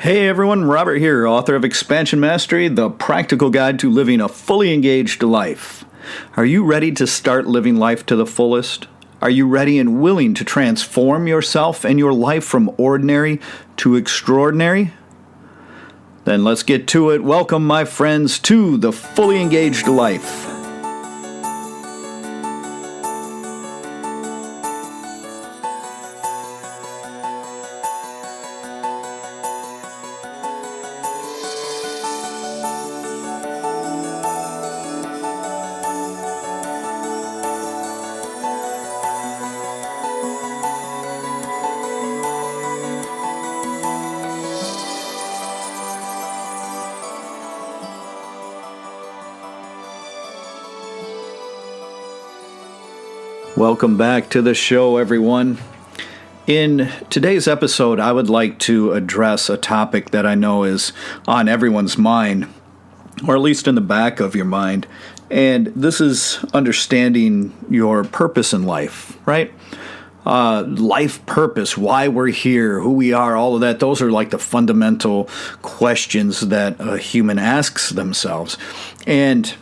Hey everyone, Robert here, author of Expansion Mastery, the practical guide to living a fully engaged life. Are you ready to start living life to the fullest? Are you ready and willing to transform yourself and your life from ordinary to extraordinary? Then let's get to it. Welcome, my friends, to the Fully Engaged Life. Welcome back to the show, everyone. In today's episode, I would like to address a topic that I know is on everyone's mind, or at least in the back of your mind, and this is understanding your purpose in life, right? Life purpose, why we're here, who we are, all of that. Those are like the fundamental questions that a human asks themselves. And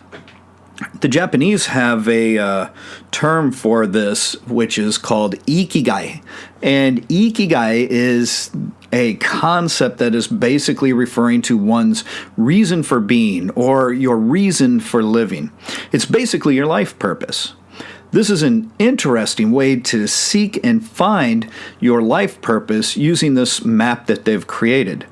the Japanese have a term for this, which is called Ikigai. And Ikigai is a concept that is basically referring to one's reason for being or your reason for living. It's basically your life purpose. This is an interesting way to seek and find your life purpose using this map that they've created.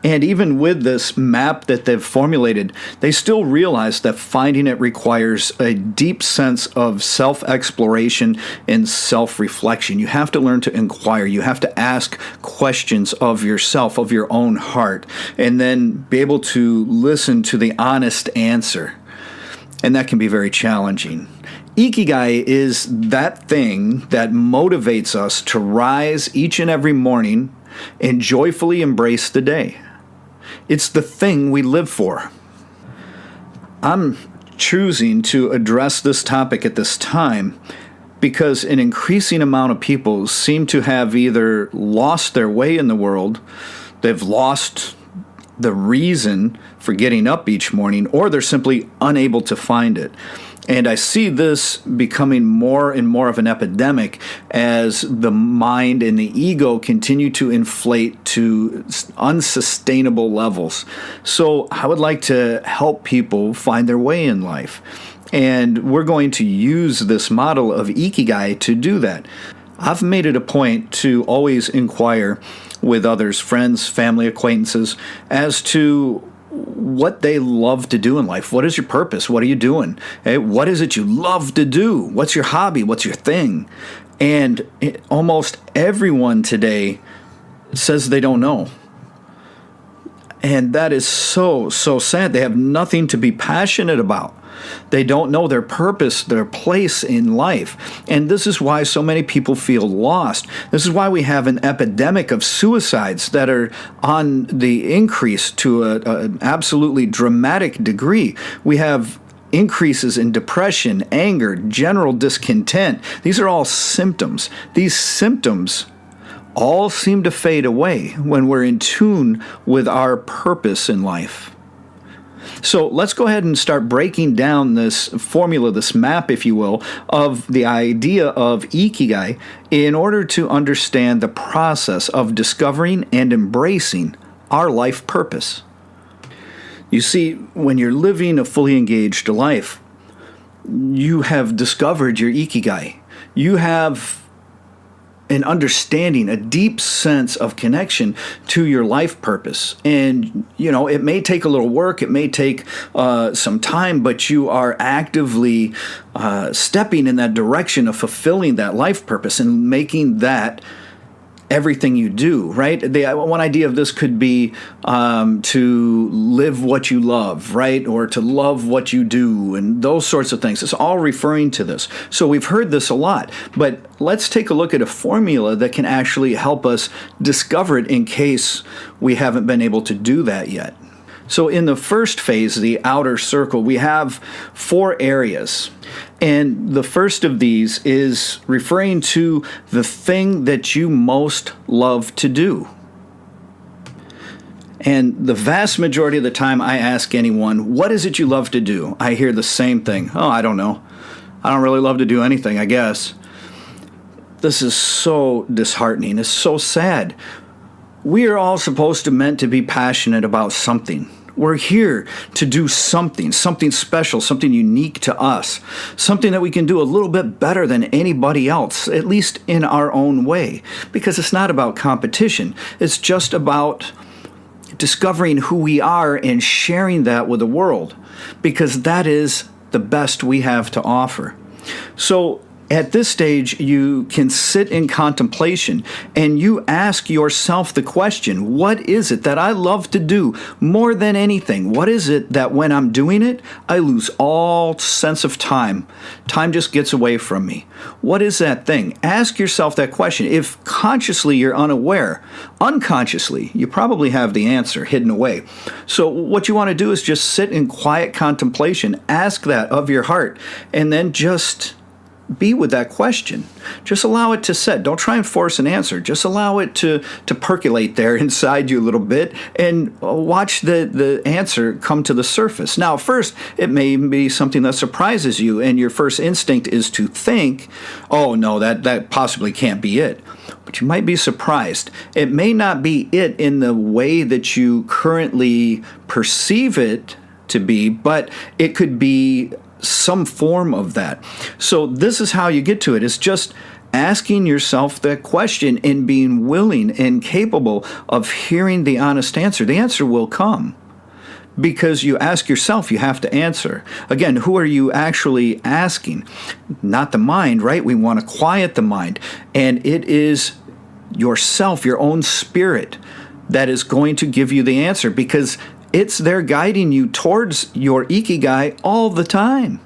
And even with this map that they've formulated, they still realize that finding it requires a deep sense of self-exploration and self-reflection. You have to learn to inquire. You have to ask questions of yourself, of your own heart, and then be able to listen to the honest answer. And that can be very challenging. Ikigai is that thing that motivates us to rise each and every morning and joyfully embrace the day. It's the thing we live for. I'm choosing to address this topic at this time because an increasing amount of people seem to have either lost their way in the world, they've lost the reason for getting up each morning, or they're simply unable to find it. And I see this becoming more and more of an epidemic as the mind and the ego continue to inflate to unsustainable levels. So I would like to help people find their way in life. And we're going to use this model of Ikigai to do that. I've made it a point to always inquire with others, friends, family, acquaintances, as to what they love to do in life. What is your purpose? What are you doing? Hey, what is it you love to do? What's your hobby? What's your thing? And almost everyone today says they don't know. And that is so sad. They have nothing to be passionate about. They don't know their purpose, their place in life. And this is why so many people feel lost. This is why we have an epidemic of suicides that are on the increase to an absolutely dramatic degree. We have increases in depression, anger, general discontent. These are all symptoms. These symptoms all seem to fade away when we're in tune with our purpose in life. So let's go ahead and start breaking down this formula, this map, if you will, of the idea of Ikigai in order to understand the process of discovering and embracing our life purpose. You see, when you're living a fully engaged life, you have discovered your Ikigai. You have an understanding, a deep sense of connection to your life purpose. And, it may take a little work, it may take some time, but you are actively stepping in that direction of fulfilling that life purpose and making that everything you do, right? One idea of this could be to live what you love, right? Or to love what you do and those sorts of things. It's all referring to this. So we've heard this a lot, but let's take a look at a formula that can actually help us discover it in case we haven't been able to do that yet. So in the first phase, the outer circle, we have 4 areas. And the first of these is referring to the thing that you most love to do. And the vast majority of the time I ask anyone, what is it you love to do? I hear the same thing. Oh, I don't know. I don't really love to do anything, I guess. This is so disheartening. It's so sad. We are all supposed to meant to be passionate about something. We're here to do something special, something unique to us, something that we can do a little bit better than anybody else, at least in our own way, because it's not about competition. It's just about discovering who we are and sharing that with the world, because that is the best we have to offer. So at this stage, you can sit in contemplation and you ask yourself the question, what is it that I love to do more than anything? What is it that when I'm doing it, I lose all sense of time? Time just gets away from me. What is that thing? Ask yourself that question. If consciously you're unaware, unconsciously, you probably have the answer hidden away. So what you want to do is just sit in quiet contemplation, ask that of your heart, and then just be with that question. Just allow it to set. Don't try and force an answer. Just allow it to percolate there inside you a little bit and watch the answer come to the surface. Now, first, it may be something that surprises you, and your first instinct is to think, oh, no, that possibly can't be it. But you might be surprised. It may not be it in the way that you currently perceive it to be, but it could be some form of that. So this is how you get to it. It's just asking yourself that question and being willing and capable of hearing the honest answer. The answer will come because you ask yourself, you have to answer. Again, who are you actually asking? Not the mind, right? We want to quiet the mind. And it is yourself, your own spirit, that is going to give you the answer, because it's there guiding you towards your Ikigai all the time.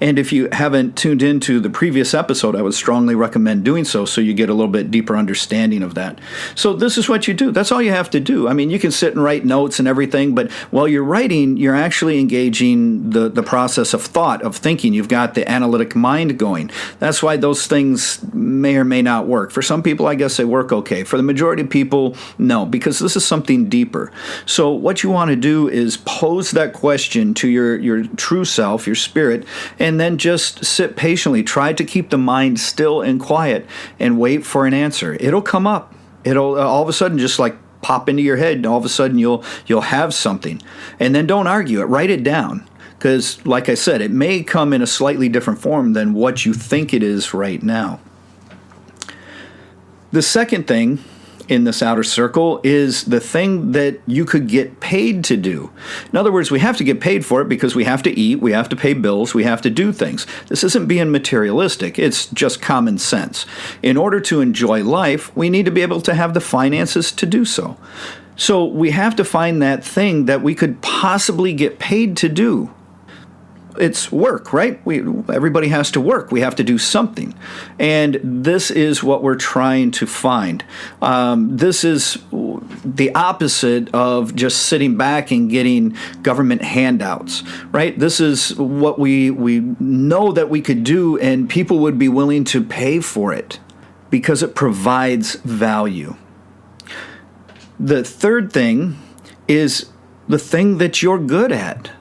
And if you haven't tuned into the previous episode, I would strongly recommend doing so you get a little bit deeper understanding of that. So this is what you do. That's all you have to do. I mean, you can sit and write notes and everything, but while you're writing, you're actually engaging the process of thought, of thinking. You've got the analytic mind going. That's why those things may or may not work. For some people, I guess they work okay. For the majority of people, no, because this is something deeper. So what you want to do is pose that question to your true self, your spirit, and then just sit patiently. Try to keep the mind still and quiet and wait for an answer. It'll come up. It'll all of a sudden just like pop into your head, and all of a sudden you'll have something. And then don't argue it. Write it down. Because, like I said, it may come in a slightly different form than what you think it is right now. The second thing in this outer circle is the thing that you could get paid to do. In other words, we have to get paid for it because we have to eat, we have to pay bills, we have to do things. This isn't being materialistic, it's just common sense. In order to enjoy life, we need to be able to have the finances to do so. So we have to find that thing that we could possibly get paid to do. It's work, right? Everybody has to work. We have to do something. And this is what we're trying to find. This is the opposite of just sitting back and getting government handouts, right? This is what we know that we could do, and people would be willing to pay for it because it provides value. The third thing is the thing that you're good at.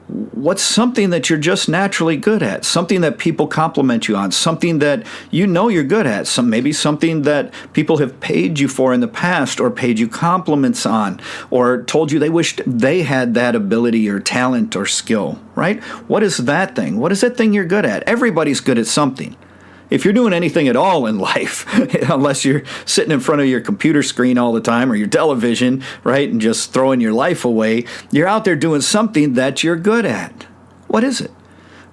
What's something that you're just naturally good at? Something that people compliment you on, something that you know you're good at, maybe something that people have paid you for in the past, or paid you compliments on, or told you they wished they had that ability or talent or skill, right? What is that thing? What is that thing you're good at? Everybody's good at something. If you're doing anything at all in life, unless you're sitting in front of your computer screen all the time or your television, right, and just throwing your life away, you're out there doing something that you're good at. What is it?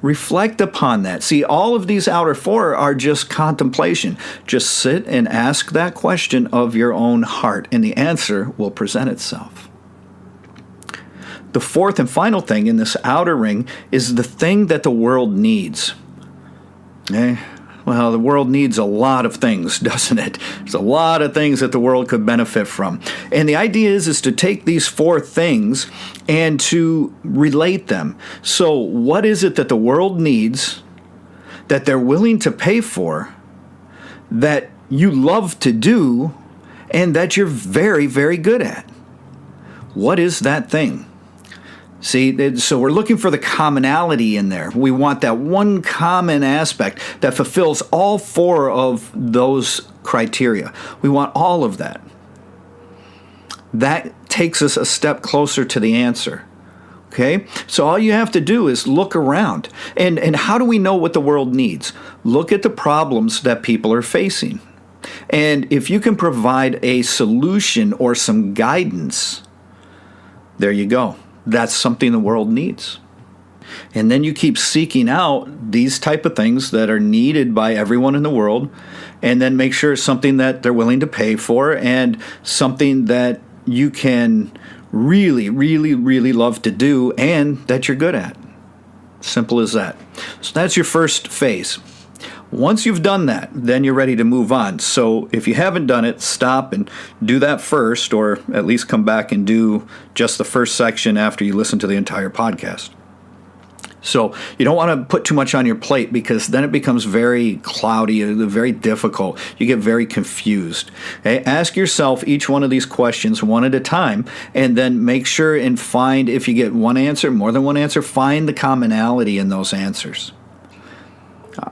Reflect upon that. See, all of these outer four are just contemplation. Just sit and ask that question of your own heart, and the answer will present itself. The fourth and final thing in this outer ring is the thing that the world needs. Well, the world needs a lot of things, doesn't it? There's a lot of things that the world could benefit from. And the idea is to take these four things and to relate them. So what is it that the world needs, that they're willing to pay for, that you love to do, and that you're very, very good at? What is that thing? See, so we're looking for the commonality in there. We want that one common aspect that fulfills all four of those criteria. We want all of that. That takes us a step closer to the answer. Okay? So all you have to do is look around. And how do we know what the world needs? Look at the problems that people are facing. And if you can provide a solution or some guidance, there you go. That's something the world needs. And then you keep seeking out these type of things that are needed by everyone in the world, and then make sure it's something that they're willing to pay for and something that you can really, really, really love to do and that you're good at. Simple as that. So that's your first phase. Once you've done that, then you're ready to move on. So if you haven't done it, stop and do that first, or at least come back and do just the first section after you listen to the entire podcast. So you don't want to put too much on your plate, because then it becomes very cloudy, very difficult. You get very confused. Okay? Ask yourself each one of these questions one at a time, and then make sure and find, if you get one answer, more than one answer, find the commonality in those answers.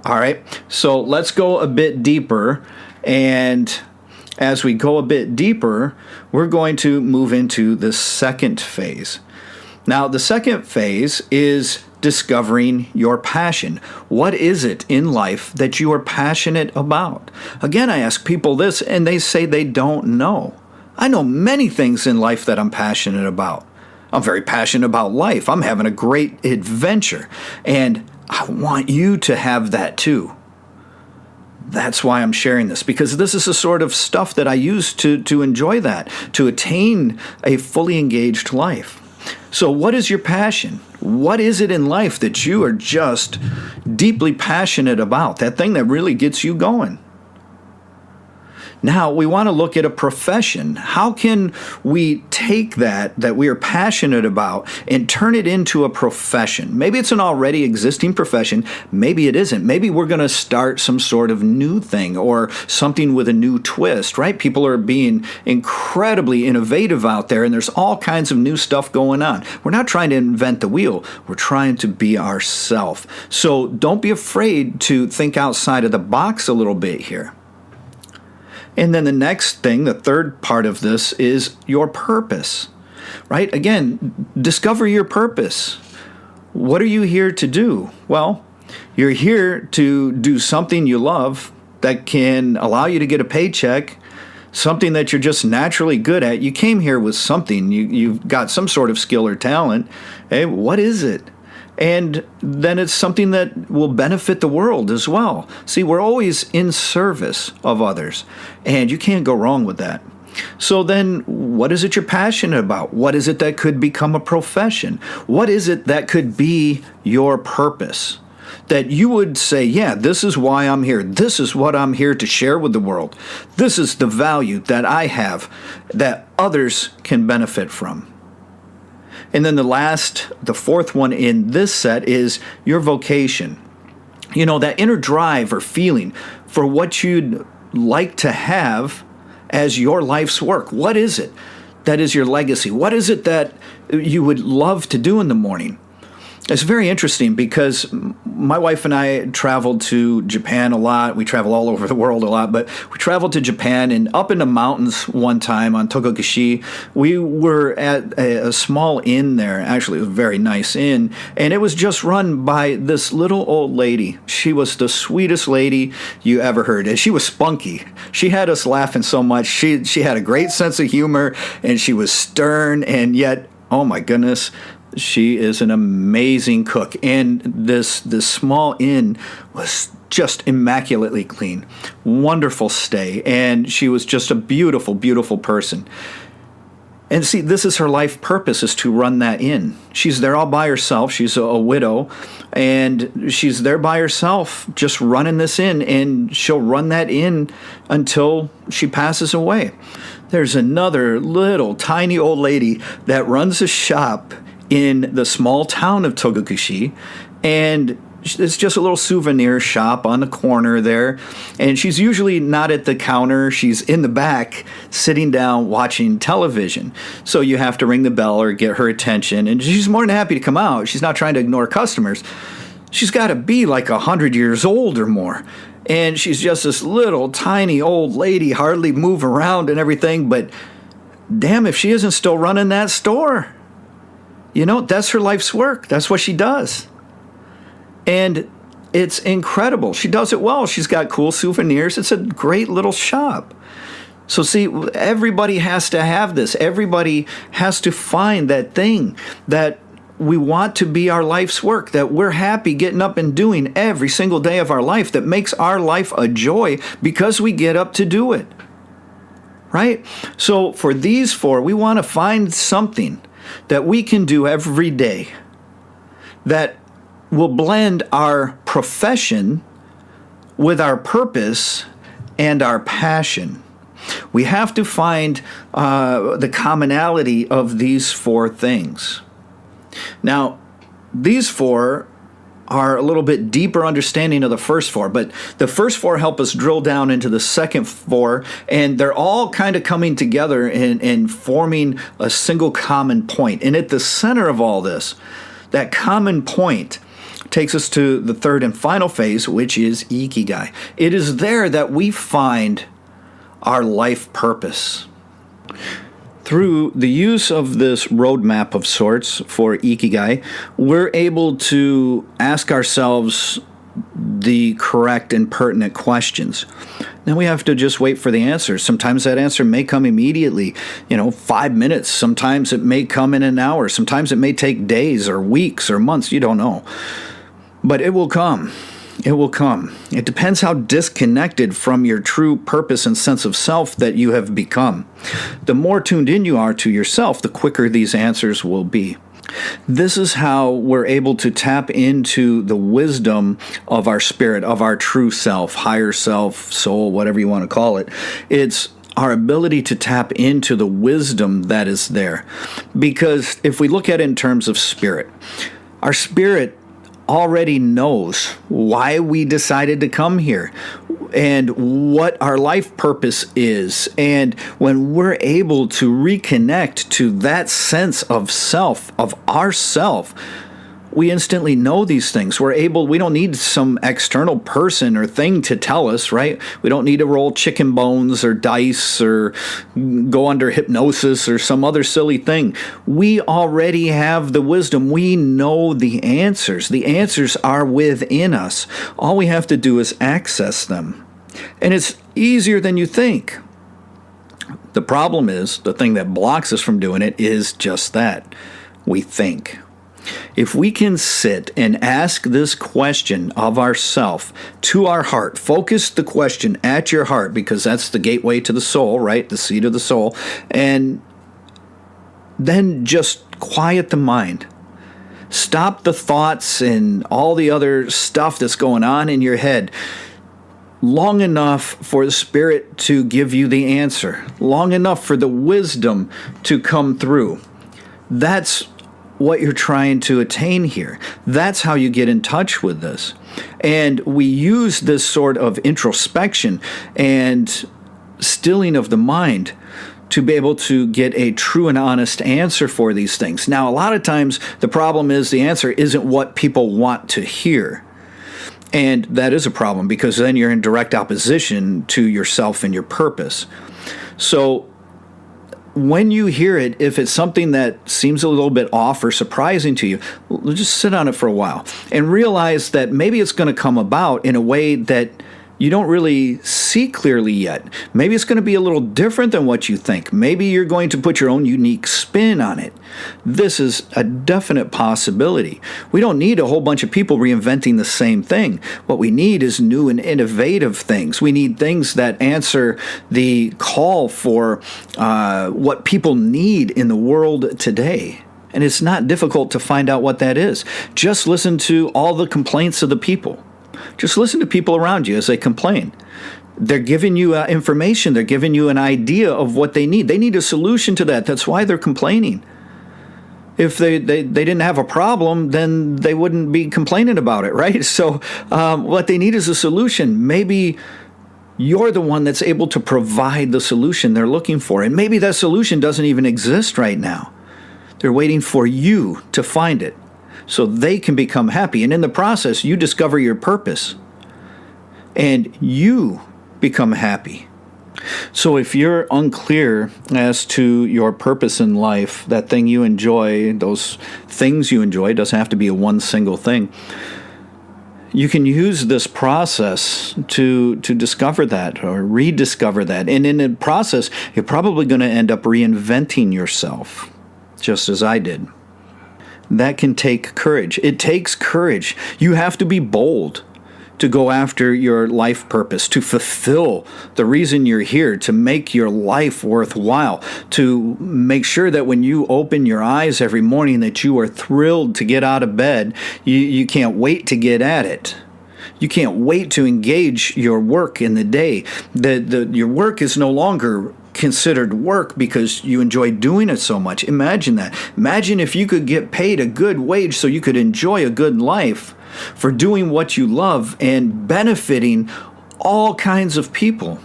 All right, so let's go a bit deeper, and as we go a bit deeper, we're going to move into the second phase. Now, the second phase is discovering your passion. What is it in life that you are passionate about? Again, I ask people this, and they say they don't know. I know many things in life that I'm passionate about. I'm very passionate about life. I'm having a great adventure, and I want you to have that too. That's why I'm sharing this, because this is the sort of stuff that I use to enjoy that, to attain a fully engaged life. So what is your passion? What is it in life that you are just deeply passionate about? That thing that really gets you going. Now, we want to look at a profession. How can we take that we are passionate about and turn it into a profession? Maybe it's an already existing profession. Maybe it isn't. Maybe we're going to start some sort of new thing or something with a new twist, right? People are being incredibly innovative out there, and there's all kinds of new stuff going on. We're not trying to invent the wheel. We're trying to be ourselves. So don't be afraid to think outside of the box a little bit here. And then the next thing, the third part of this, is your purpose, right? Again, discover your purpose. What are you here to do? Well, you're here to do something you love that can allow you to get a paycheck, something that you're just naturally good at. You came here with something. You've got some sort of skill or talent. Hey, what is it? And then it's something that will benefit the world as well. See, we're always in service of others, and you can't go wrong with that. So then, what is it you're passionate about? What is it that could become a profession? What is it that could be your purpose? That you would say, yeah, this is why I'm here. This is what I'm here to share with the world. This is the value that I have that others can benefit from. And then the fourth one in this set is your vocation. You know, that inner drive or feeling for what you'd like to have as your life's work. What is it that is your legacy? What is it that you would love to do in the morning? It's very interesting because my wife and I traveled to Japan a lot. We travel all over the world a lot, but we traveled to Japan, and up in the mountains one time on Tokugashi, we were at a small inn there. Actually, it was a very nice inn, and it was just run by this little old lady. She was the sweetest lady you ever heard, and she was spunky. She had us laughing so much. She had a great sense of humor, and she was stern, and yet, oh my goodness, she is an amazing cook. And this small inn was just immaculately clean. Wonderful stay. And she was just a beautiful, beautiful person. And see, this is her life purpose, is to run that inn. She's there all by herself. She's a widow. And she's there by herself just running this inn. And she'll run that inn until she passes away. There's another little tiny old lady that runs a shop in the small town of Tokugashi, and it's just a little souvenir shop on the corner there. And she's usually not at the counter. She's in the back, sitting down, watching television. So you have to ring the bell or get her attention. And she's more than happy to come out. She's not trying to ignore customers. She's got to be like 100 years old or more. And she's just this little tiny old lady, hardly move around and everything. But damn, if she isn't still running that store. You know, that's her life's work. That's what she does. And it's incredible. She does it well. She's got cool souvenirs. It's a great little shop. So see, everybody has to have this. Everybody has to find that thing that we want to be our life's work, that we're happy getting up and doing every single day of our life, that makes our life a joy because we get up to do it. Right? So for these four, we want to find something that we can do every day that will blend our profession with our purpose and our passion. We have to find the commonality of these four things. Now, these four are a little bit deeper understanding of the first four, but the first four help us drill down into the second four, and they're all kind of coming together and forming a single common point. And at the center of all this, that common point takes us to the third and final phase, which is Ikigai. It is there that we find our life purpose. Through the use of this roadmap of sorts for Ikigai, we're able to ask ourselves the correct and pertinent questions. Then we have to just wait for the answer. Sometimes that answer may come immediately, 5 minutes. Sometimes it may come in an hour. Sometimes it may take days or weeks or months. You don't know. But it will come. It will come. It depends how disconnected from your true purpose and sense of self that you have become. The more tuned in you are to yourself, the quicker these answers will be. This is how we're able to tap into the wisdom of our spirit, of our true self, higher self, soul, whatever you want to call it. It's our ability to tap into the wisdom that is there. Because if we look at it in terms of spirit, our spirit already knows why we decided to come here and what our life purpose is. And when we're able to reconnect to that sense of self, of ourself, we instantly know these things. We don't need some external person or thing to tell us, right? We don't need to roll chicken bones or dice or go under hypnosis or some other silly thing. We already have the wisdom. We know the answers. The answers are within us. All we have to do is access them. And it's easier than you think. The problem is, the thing that blocks us from doing it is just that. We think. If we can sit and ask this question of ourself to our heart, focus the question at your heart, because that's the gateway to the soul, right? The seat of the soul. And then just quiet the mind. Stop the thoughts and all the other stuff that's going on in your head long enough for the Spirit to give you the answer, long enough for the wisdom to come through. That's what you're trying to attain here. That's how you get in touch with this. And we use this sort of introspection and stilling of the mind to be able to get a true and honest answer for these things. Now, a lot of times the problem is the answer isn't what people want to hear. And that is a problem, because then you're in direct opposition to yourself and your purpose. So when you hear it, if it's something that seems a little bit off or surprising to you, just sit on it for a while and realize that maybe it's going to come about in a way that you don't really see clearly yet. Maybe it's going to be a little different than what you think. Maybe you're going to put your own unique spin on it. This is a definite possibility. We don't need a whole bunch of people reinventing the same thing. What we need is new and innovative things. We need things that answer the call for what people need in the world today. And it's not difficult to find out what that is. Just listen to all the complaints of the people. Just listen to people around you as they complain. They're giving you information. They're giving you an idea of what they need. They need a solution to that. That's why they're complaining. If they didn't have a problem, then they wouldn't be complaining about it, right? So what they need is a solution. Maybe you're the one that's able to provide the solution they're looking for. And maybe that solution doesn't even exist right now. They're waiting for you to find it so they can become happy. And in the process, you discover your purpose and you become happy. So if you're unclear as to your purpose in life, that thing you enjoy, those things you enjoy, doesn't have to be a one single thing. You can use this process to discover that or rediscover that. And in the process, you're probably going to end up reinventing yourself, just as I did. That can take courage. It takes courage. You have to be bold to go after your life purpose, to fulfill the reason you're here, to make your life worthwhile, to make sure that when you open your eyes every morning that you are thrilled to get out of bed. You can't wait to get at it. You can't wait to engage your work in the day. Your work is no longer considered work because you enjoy doing it so much. Imagine that. Imagine if you could get paid a good wage so you could enjoy a good life for doing what you love and benefiting all kinds of people.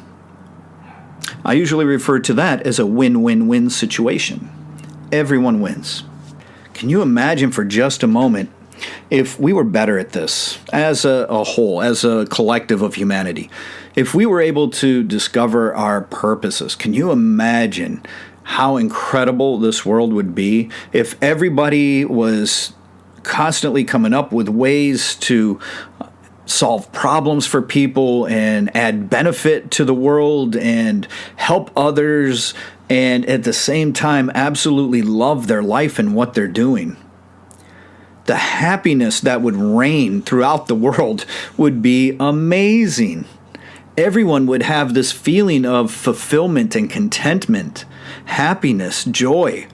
I usually refer to that as a win-win-win situation. Everyone wins. Can you imagine for just a moment if we were better at this as a whole, as a collective of humanity? If we were able to discover our purposes, can you imagine how incredible this world would be if everybody was constantly coming up with ways to solve problems for people and add benefit to the world and help others, and at the same time absolutely love their life and what they're doing? The happiness that would reign throughout the world would be amazing. Everyone would have this feeling of fulfillment and contentment, happiness, joy.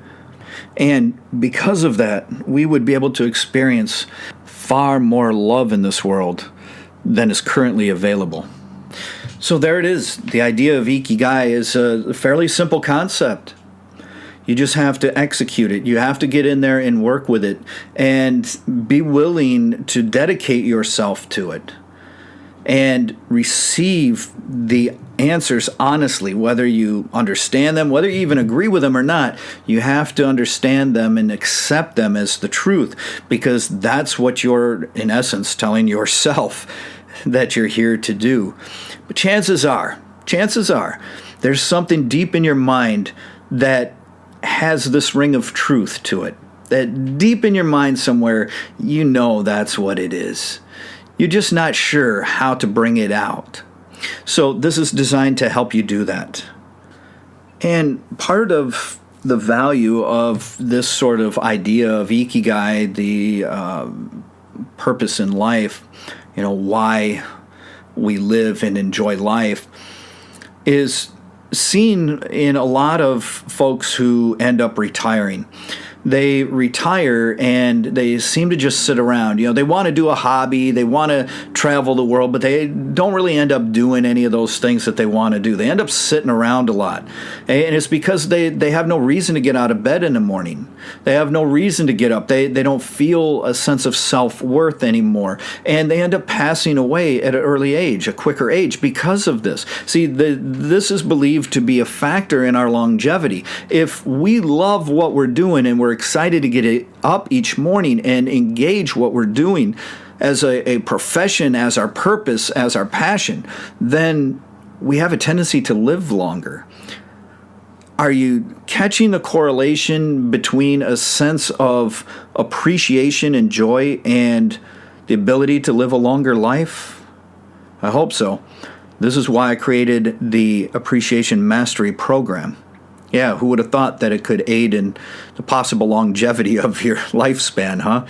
And because of that, we would be able to experience far more love in this world than is currently available. So there it is. The idea of Ikigai is a fairly simple concept. You just have to execute it. You have to get in there and work with it and be willing to dedicate yourself to it and receive the answers honestly, whether you understand them, whether you even agree with them or not. You have to understand them and accept them as the truth, because that's what you're, in essence, telling yourself that you're here to do. But chances are, there's something deep in your mind that has this ring of truth to it. That deep in your mind somewhere, you know that's what it is. You're just not sure how to bring it out. So this is designed to help you do that. And part of the value of this sort of idea of Ikigai, the purpose in life, why we live and enjoy life, is seen in a lot of folks who end up retiring. They retire and they seem to just sit around. They want to do a hobby, they want to travel the world, but they don't really end up doing any of those things that they want to do. They end up sitting around a lot. And it's because they have no reason to get out of bed in the morning. They have no reason to get up. They don't feel a sense of self-worth anymore. And they end up passing away at an early age, a quicker age, because of this. See, this is believed to be a factor in our longevity. If we love what we're doing and we're excited to get up each morning and engage what we're doing as a profession, as our purpose, as our passion, then we have a tendency to live longer. Are you catching the correlation between a sense of appreciation and joy and the ability to live a longer life? I hope so. This is why I created the Appreciation Mastery Program. Yeah, who would have thought that it could aid in the possible longevity of your lifespan, huh?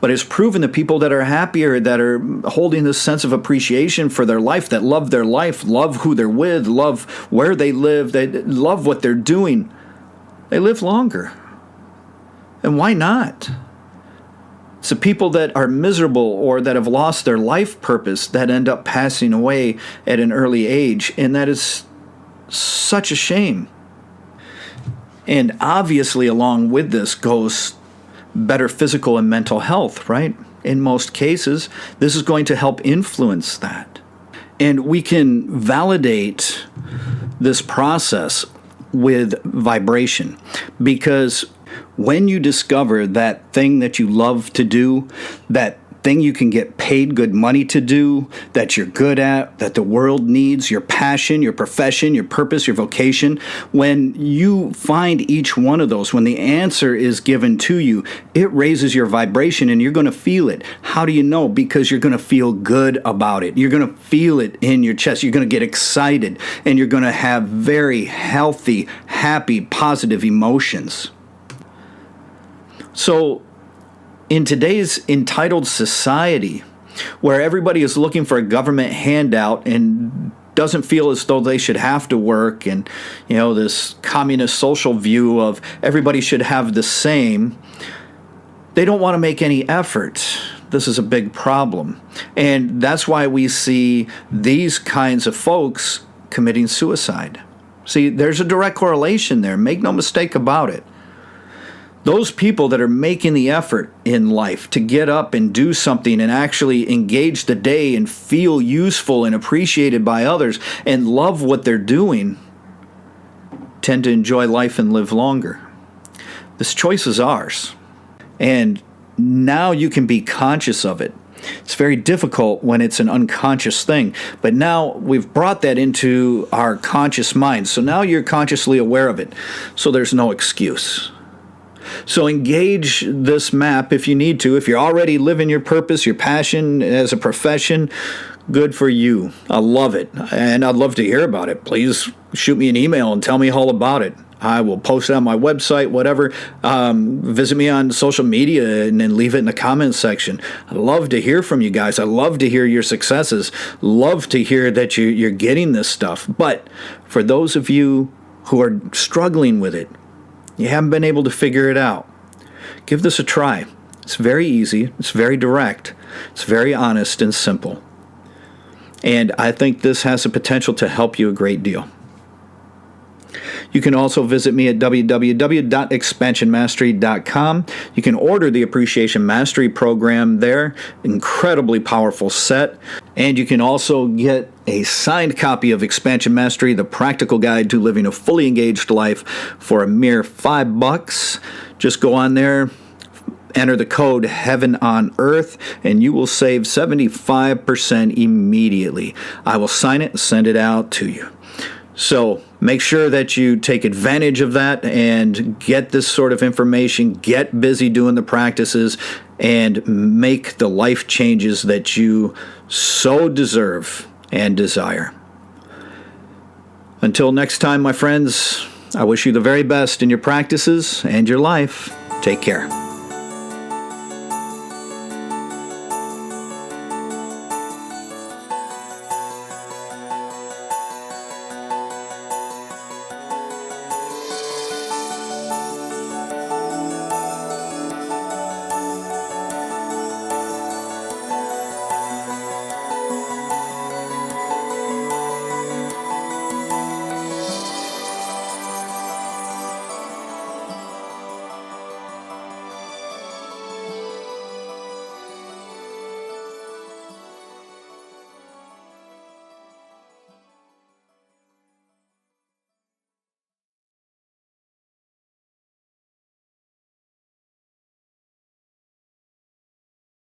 But it's proven that people that are happier, that are holding this sense of appreciation for their life, that love their life, love who they're with, love where they live, they love what they're doing, they live longer. And why not? It's the people that are miserable or that have lost their life purpose that end up passing away at an early age, and that is such a shame. And obviously along with this goes better physical and mental health, right? In most cases, this is going to help influence that. And we can validate this process with vibration, because when you discover that thing that you love to do, that thing you can get paid good money to do, that you're good at, that the world needs, your passion, your profession, your purpose, your vocation, when you find each one of those, when the answer is given to you, it raises your vibration and you're going to feel it. How do you know? Because you're going to feel good about it. You're going to feel it in your chest. You're going to get excited, and you're going to have very healthy, happy, positive emotions. So, in today's entitled society, where everybody is looking for a government handout and doesn't feel as though they should have to work, and this communist social view of everybody should have the same, they don't want to make any effort. This is a big problem. And that's why we see these kinds of folks committing suicide. See, there's a direct correlation there. Make no mistake about it. Those people that are making the effort in life to get up and do something and actually engage the day and feel useful and appreciated by others and love what they're doing tend to enjoy life and live longer. This choice is ours. And now you can be conscious of it. It's very difficult when it's an unconscious thing. But now we've brought that into our conscious mind. So now you're consciously aware of it. So there's no excuse. So engage this map if you need to. If you're already living your purpose, your passion as a profession, good for you. I love it. And I'd love to hear about it. Please shoot me an email and tell me all about it. I will post it on my website, whatever. Visit me on social media and then leave it in the comments section. I love to hear from you guys. I love to hear your successes. Love to hear that you're getting this stuff. But for those of you who are struggling with it, you haven't been able to figure it out, give this a try. It's very easy. It's very direct. It's very honest and simple. And I think this has the potential to help you a great deal. You can also visit me at www.expansionmastery.com. You can order the Appreciation Mastery program there. Incredibly powerful set. And you can also get a signed copy of Expansion Mastery, the practical guide to living a fully engaged life, for a mere $5. Just go on there, enter the code Heaven on Earth, and you will save 75% immediately. I will sign it and send it out to you. So make sure that you take advantage of that and get this sort of information, get busy doing the practices, and make the life changes that you so deserve and desire. Until next time, my friends, I wish you the very best in your practices and your life. Take care.